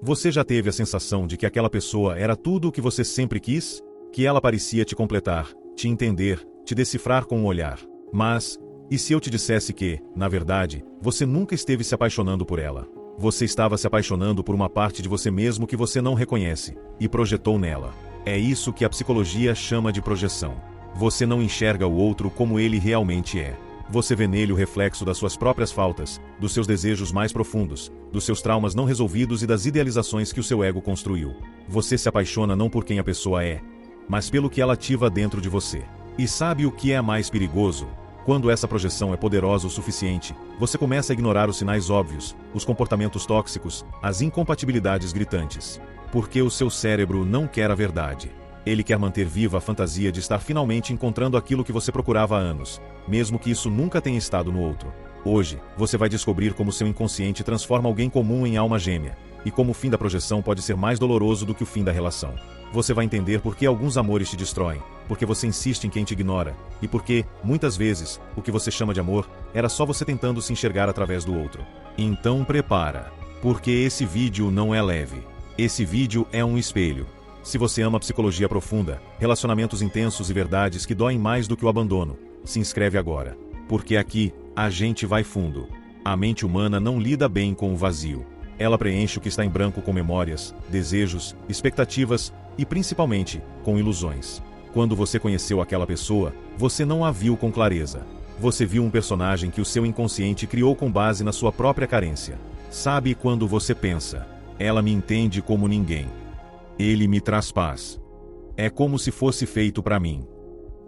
Você já teve a sensação de que aquela pessoa era tudo o que você sempre quis? Que ela parecia te completar, te entender, te decifrar com um olhar. Mas, e se eu te dissesse que, na verdade, você nunca esteve se apaixonando por ela? Você estava se apaixonando por uma parte de você mesmo que você não reconhece, e projetou nela. É isso que a psicologia chama de projeção. Você não enxerga o outro como ele realmente é. Você vê nele o reflexo das suas próprias faltas, dos seus desejos mais profundos, dos seus traumas não resolvidos e das idealizações que o seu ego construiu. Você se apaixona não por quem a pessoa é, mas pelo que ela ativa dentro de você. E sabe o que é mais perigoso? Quando essa projeção é poderosa o suficiente, você começa a ignorar os sinais óbvios, os comportamentos tóxicos, as incompatibilidades gritantes. Porque o seu cérebro não quer a verdade. Ele quer manter viva a fantasia de estar finalmente encontrando aquilo que você procurava há anos, mesmo que isso nunca tenha estado no outro. Hoje, você vai descobrir como seu inconsciente transforma alguém comum em alma gêmea, e como o fim da projeção pode ser mais doloroso do que o fim da relação. Você vai entender por que alguns amores te destroem, porque você insiste em quem te ignora, e porque, muitas vezes, o que você chama de amor, era só você tentando se enxergar através do outro. Então prepara, porque esse vídeo não é leve. Esse vídeo é um espelho. Se você ama psicologia profunda, relacionamentos intensos e verdades que doem mais do que o abandono, se inscreve agora. Porque aqui, a gente vai fundo. A mente humana não lida bem com o vazio. Ela preenche o que está em branco com memórias, desejos, expectativas e, principalmente, com ilusões. Quando você conheceu aquela pessoa, você não a viu com clareza. Você viu um personagem que o seu inconsciente criou com base na sua própria carência. Sabe quando você pensa, ela me entende como ninguém. Ele me traz paz. É como se fosse feito para mim.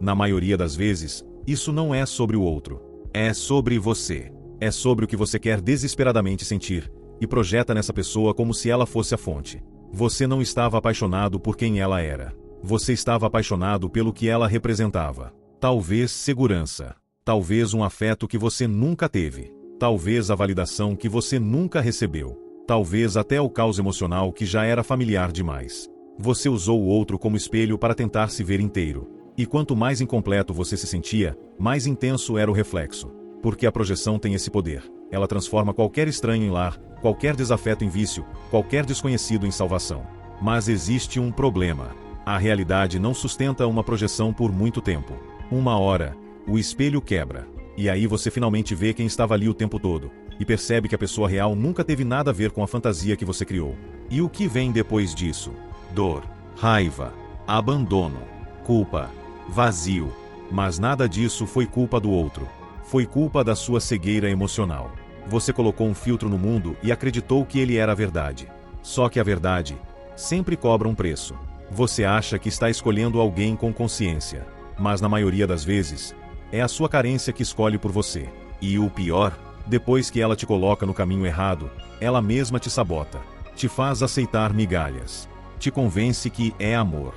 Na maioria das vezes, isso não é sobre o outro. É sobre você. É sobre o que você quer desesperadamente sentir, e projeta nessa pessoa como se ela fosse a fonte. Você não estava apaixonado por quem ela era. Você estava apaixonado pelo que ela representava. Talvez segurança. Talvez um afeto que você nunca teve. Talvez a validação que você nunca recebeu. Talvez até o caos emocional que já era familiar demais. Você usou o outro como espelho para tentar se ver inteiro. E quanto mais incompleto você se sentia, mais intenso era o reflexo. Porque a projeção tem esse poder. Ela transforma qualquer estranho em lar, qualquer desafeto em vício, qualquer desconhecido em salvação. Mas existe um problema. A realidade não sustenta uma projeção por muito tempo. Uma hora, o espelho quebra. E aí você finalmente vê quem estava ali o tempo todo. E percebe que a pessoa real nunca teve nada a ver com a fantasia que você criou. E o que vem depois disso? Dor, raiva, abandono, culpa, vazio. Mas nada disso foi culpa do outro. Foi culpa da sua cegueira emocional. Você colocou um filtro no mundo e acreditou que ele era a verdade. Só que a verdade sempre cobra um preço. Você acha que está escolhendo alguém com consciência. Mas na maioria das vezes, é a sua carência que escolhe por você. E o pior, depois que ela te coloca no caminho errado, ela mesma te sabota. Te faz aceitar migalhas. Te convence que é amor.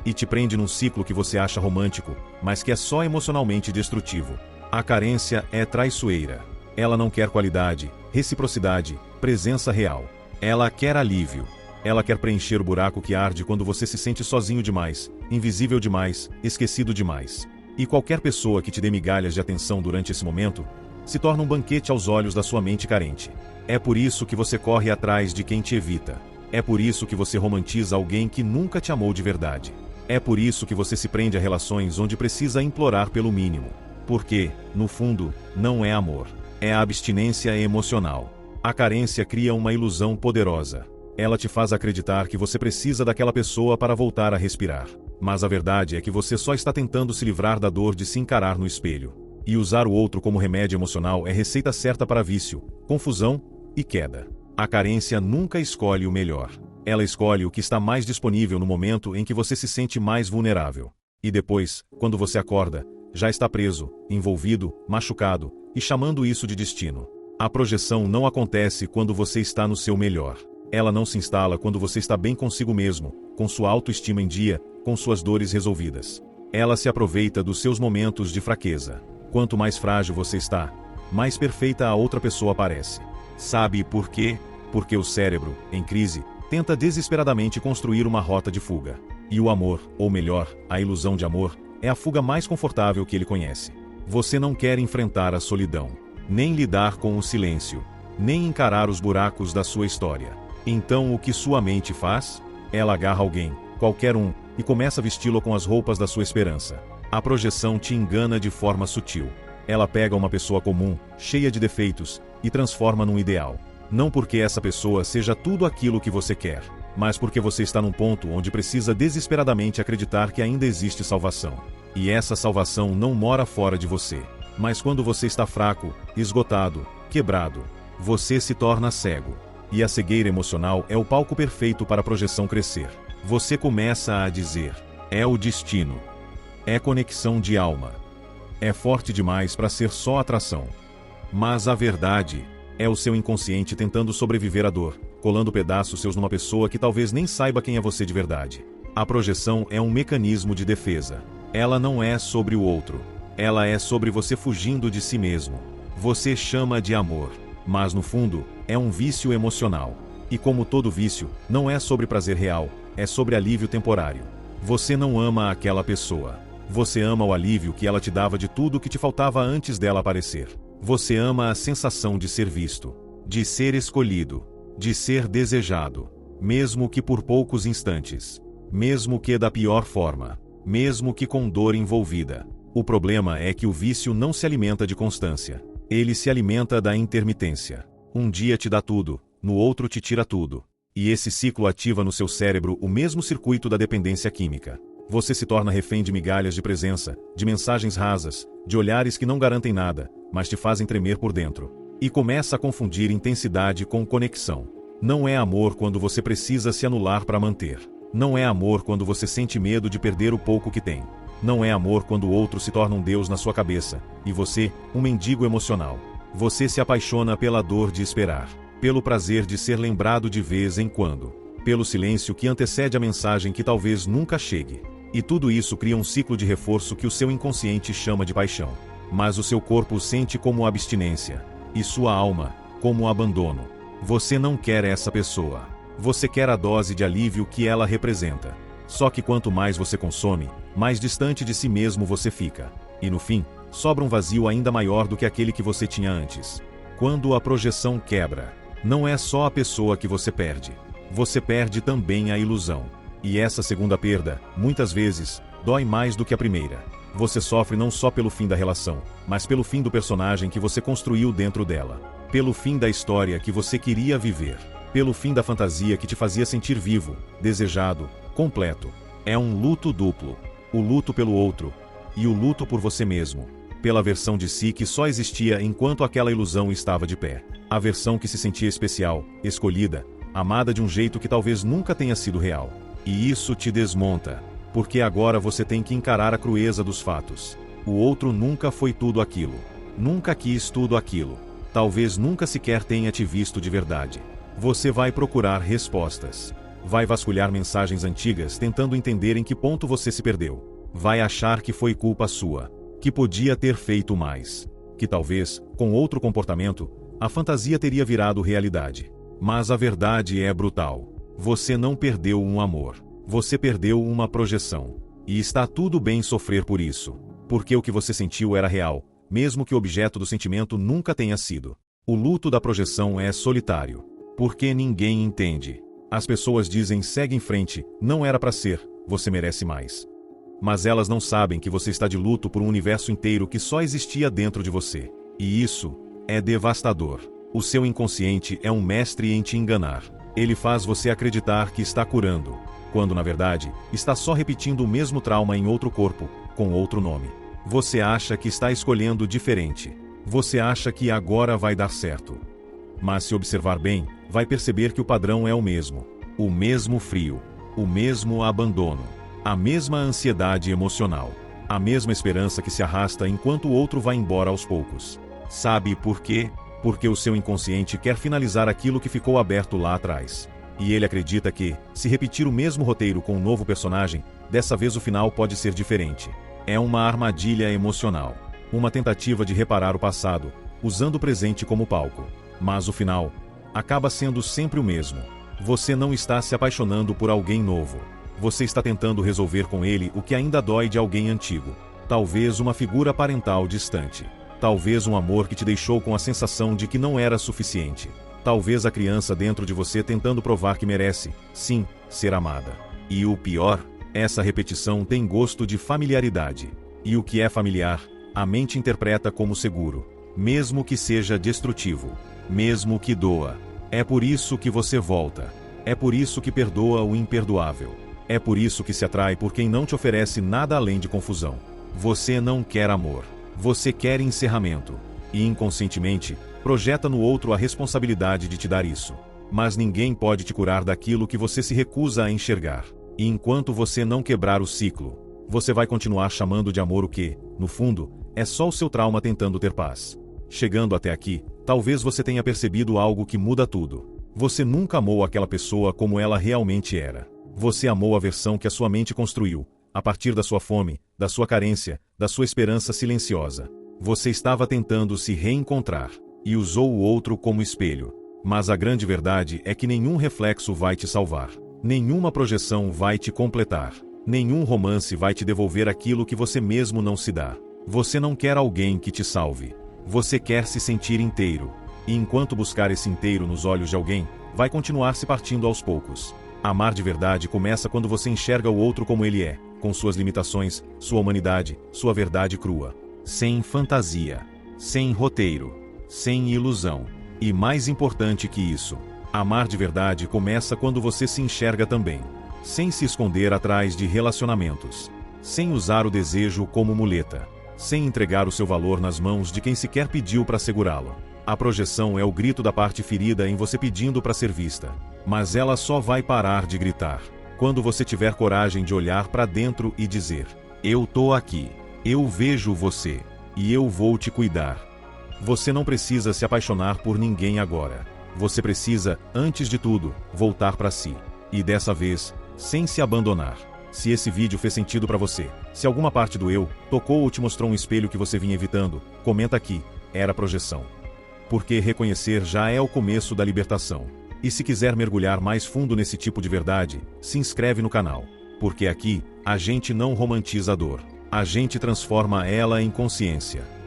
E te prende num ciclo que você acha romântico, mas que é só emocionalmente destrutivo. A carência é traiçoeira. Ela não quer qualidade, reciprocidade, presença real. Ela quer alívio. Ela quer preencher o buraco que arde quando você se sente sozinho demais, invisível demais, esquecido demais. E qualquer pessoa que te dê migalhas de atenção durante esse momento, se torna um banquete aos olhos da sua mente carente. É por isso que você corre atrás de quem te evita. É por isso que você romantiza alguém que nunca te amou de verdade. É por isso que você se prende a relações onde precisa implorar pelo mínimo. Porque, no fundo, não é amor. É a abstinência emocional. A carência cria uma ilusão poderosa. Ela te faz acreditar que você precisa daquela pessoa para voltar a respirar. Mas a verdade é que você só está tentando se livrar da dor de se encarar no espelho. E usar o outro como remédio emocional é receita certa para vício, confusão e queda. A carência nunca escolhe o melhor. Ela escolhe o que está mais disponível no momento em que você se sente mais vulnerável. E depois, quando você acorda, já está preso, envolvido, machucado, e chamando isso de destino. A projeção não acontece quando você está no seu melhor. Ela não se instala quando você está bem consigo mesmo, com sua autoestima em dia, com suas dores resolvidas. Ela se aproveita dos seus momentos de fraqueza. Quanto mais frágil você está, mais perfeita a outra pessoa parece. Sabe por quê? Porque o cérebro, em crise, tenta desesperadamente construir uma rota de fuga. E o amor, ou melhor, a ilusão de amor, é a fuga mais confortável que ele conhece. Você não quer enfrentar a solidão, nem lidar com o silêncio, nem encarar os buracos da sua história. Então o que sua mente faz? Ela agarra alguém, qualquer um, e começa a vesti-lo com as roupas da sua esperança. A projeção te engana de forma sutil. Ela pega uma pessoa comum, cheia de defeitos, e transforma num ideal. Não porque essa pessoa seja tudo aquilo que você quer, mas porque você está num ponto onde precisa desesperadamente acreditar que ainda existe salvação. E essa salvação não mora fora de você. Mas quando você está fraco, esgotado, quebrado, você se torna cego. E a cegueira emocional é o palco perfeito para a projeção crescer. Você começa a dizer: é o destino. É conexão de alma. É forte demais para ser só atração. Mas a verdade é o seu inconsciente tentando sobreviver à dor, colando pedaços seus numa pessoa que talvez nem saiba quem é você de verdade. A projeção é um mecanismo de defesa. Ela não é sobre o outro. Ela é sobre você fugindo de si mesmo. Você chama de amor, mas no fundo, é um vício emocional. E como todo vício, não é sobre prazer real, é sobre alívio temporário. Você não ama aquela pessoa. Você ama o alívio que ela te dava de tudo que te faltava antes dela aparecer. Você ama a sensação de ser visto, de ser escolhido, de ser desejado, mesmo que por poucos instantes, mesmo que da pior forma, mesmo que com dor envolvida. O problema é que o vício não se alimenta de constância. Ele se alimenta da intermitência. Um dia te dá tudo, no outro te tira tudo. E esse ciclo ativa no seu cérebro o mesmo circuito da dependência química. Você se torna refém de migalhas de presença, de mensagens rasas, de olhares que não garantem nada, mas te fazem tremer por dentro. E começa a confundir intensidade com conexão. Não é amor quando você precisa se anular para manter. Não é amor quando você sente medo de perder o pouco que tem. Não é amor quando o outro se torna um Deus na sua cabeça, e você, um mendigo emocional. Você se apaixona pela dor de esperar, pelo prazer de ser lembrado de vez em quando, pelo silêncio que antecede a mensagem que talvez nunca chegue. E tudo isso cria um ciclo de reforço que o seu inconsciente chama de paixão. Mas o seu corpo sente como abstinência, e sua alma, como abandono. Você não quer essa pessoa. Você quer a dose de alívio que ela representa. Só que quanto mais você consome, mais distante de si mesmo você fica. E no fim, sobra um vazio ainda maior do que aquele que você tinha antes. Quando a projeção quebra, não é só a pessoa que você perde também a ilusão. E essa segunda perda, muitas vezes, dói mais do que a primeira. Você sofre não só pelo fim da relação, mas pelo fim do personagem que você construiu dentro dela. Pelo fim da história que você queria viver. Pelo fim da fantasia que te fazia sentir vivo, desejado, completo. É um luto duplo. O luto pelo outro. E o luto por você mesmo. Pela versão de si que só existia enquanto aquela ilusão estava de pé. A versão que se sentia especial, escolhida, amada de um jeito que talvez nunca tenha sido real. E isso te desmonta, porque agora você tem que encarar a crueza dos fatos. O outro nunca foi tudo aquilo. Nunca quis tudo aquilo. Talvez nunca sequer tenha te visto de verdade. Você vai procurar respostas. Vai vasculhar mensagens antigas tentando entender em que ponto você se perdeu. Vai achar que foi culpa sua. Que podia ter feito mais. Que talvez, com outro comportamento, a fantasia teria virado realidade. Mas a verdade é brutal. Você não perdeu um amor. Você perdeu uma projeção. E está tudo bem sofrer por isso. Porque o que você sentiu era real, mesmo que o objeto do sentimento nunca tenha sido. O luto da projeção é solitário. Porque ninguém entende. As pessoas dizem segue em frente, não era para ser, você merece mais. Mas elas não sabem que você está de luto por um universo inteiro que só existia dentro de você. E isso é devastador. O seu inconsciente é um mestre em te enganar. Ele faz você acreditar que está curando, quando na verdade, está só repetindo o mesmo trauma em outro corpo, com outro nome. Você acha que está escolhendo diferente. Você acha que agora vai dar certo. Mas se observar bem, vai perceber que o padrão é o mesmo. O mesmo frio. O mesmo abandono. A mesma ansiedade emocional. A mesma esperança que se arrasta enquanto o outro vai embora aos poucos. Sabe por quê? Porque o seu inconsciente quer finalizar aquilo que ficou aberto lá atrás. E ele acredita que, se repetir o mesmo roteiro com um novo personagem, dessa vez o final pode ser diferente. É uma armadilha emocional. Uma tentativa de reparar o passado, usando o presente como palco. Mas o final acaba sendo sempre o mesmo. Você não está se apaixonando por alguém novo. Você está tentando resolver com ele o que ainda dói de alguém antigo. Talvez uma figura parental distante. Talvez um amor que te deixou com a sensação de que não era suficiente. Talvez a criança dentro de você tentando provar que merece, sim, ser amada. E o pior, essa repetição tem gosto de familiaridade. E o que é familiar, a mente interpreta como seguro, mesmo que seja destrutivo, mesmo que doa. É por isso que você volta. É por isso que perdoa o imperdoável. É por isso que se atrai por quem não te oferece nada além de confusão. Você não quer amor. Você quer encerramento. E inconscientemente, projeta no outro a responsabilidade de te dar isso. Mas ninguém pode te curar daquilo que você se recusa a enxergar. E enquanto você não quebrar o ciclo, você vai continuar chamando de amor o que, no fundo, é só o seu trauma tentando ter paz. Chegando até aqui, talvez você tenha percebido algo que muda tudo. Você nunca amou aquela pessoa como ela realmente era. Você amou a versão que a sua mente construiu, a partir da sua fome, da sua carência, da sua esperança silenciosa. Você estava tentando se reencontrar, e usou o outro como espelho. Mas a grande verdade é que nenhum reflexo vai te salvar. Nenhuma projeção vai te completar. Nenhum romance vai te devolver aquilo que você mesmo não se dá. Você não quer alguém que te salve. Você quer se sentir inteiro. E enquanto buscar esse inteiro nos olhos de alguém, vai continuar se partindo aos poucos. Amar de verdade começa quando você enxerga o outro como ele é, com suas limitações, sua humanidade, sua verdade crua. Sem fantasia. Sem roteiro. Sem ilusão. E mais importante que isso, amar de verdade começa quando você se enxerga também. Sem se esconder atrás de relacionamentos. Sem usar o desejo como muleta. Sem entregar o seu valor nas mãos de quem sequer pediu para segurá-lo. A projeção é o grito da parte ferida em você pedindo para ser vista. Mas ela só vai parar de gritar quando você tiver coragem de olhar para dentro e dizer: eu tô aqui, eu vejo você, e eu vou te cuidar. Você não precisa se apaixonar por ninguém agora. Você precisa, antes de tudo, voltar para si. E dessa vez, sem se abandonar. Se esse vídeo fez sentido para você, se alguma parte do eu tocou ou te mostrou um espelho que você vinha evitando, comenta aqui, era projeção. Porque reconhecer já é o começo da libertação. E se quiser mergulhar mais fundo nesse tipo de verdade, se inscreve no canal. Porque aqui, a gente não romantiza a dor. A gente transforma ela em consciência.